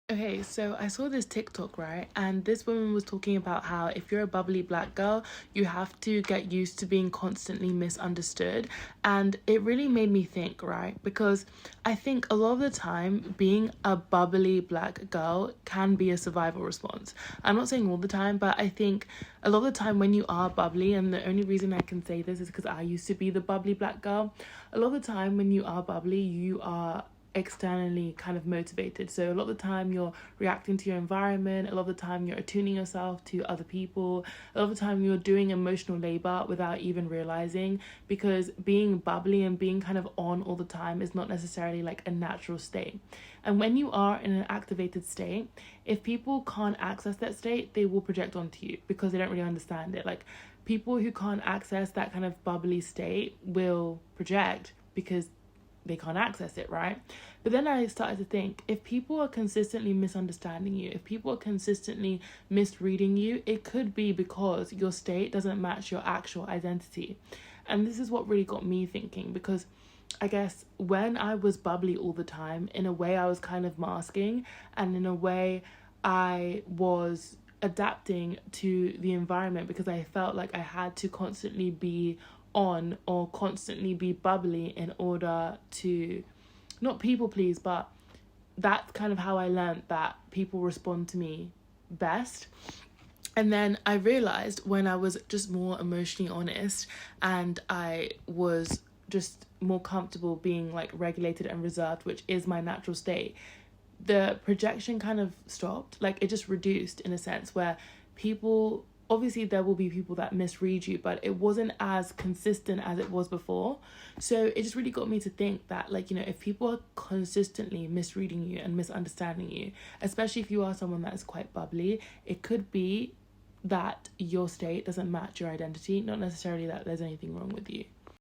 Okay, so I saw this TikTok, right? And this woman was talking about how if you're a bubbly black girl, you have to get used to being constantly misunderstood. And it really made me think, right? Because I think a lot of the time, being a bubbly black girl can be a survival response. I'm not saying all the time, but I think a lot of the time when you are bubbly, and the only reason I can say this is because I used to be the bubbly black girl. A lot of the time when you are bubbly, you are externally kind of motivated. So a lot of the time you're reacting to your environment, a lot of the time you're attuning yourself to other people, a lot of the time you're doing emotional labor without even realizing, because being bubbly and being kind of on all the time is not necessarily like a natural state. And when you are in an activated state, if people can't access that state, they will project onto you because they don't really understand it. Like, people who can't access that kind of bubbly state will project because they can't access it, right? But then I started to think, if people are consistently misunderstanding you, if people are consistently misreading you, it could be because your state doesn't match your actual identity. And this is what really got me thinking, because I guess when I was bubbly all the time, in a way I was kind of masking, and in a way I was adapting to the environment because I felt like I had to constantly be on or constantly be bubbly in order to not people please, but that's kind of how I learned that people respond to me best. And then I realized when I was just more emotionally honest and I was just more comfortable being like regulated and reserved, which is my natural state, the projection kind of stopped. Like, it just reduced in a sense where people, obviously there will be people that misread you, but it wasn't as consistent as it was before. So it just really got me to think that, like, you know, if people are consistently misreading you and misunderstanding you, especially if you are someone that is quite bubbly, it could be that your state doesn't match your identity, not necessarily that there's anything wrong with you.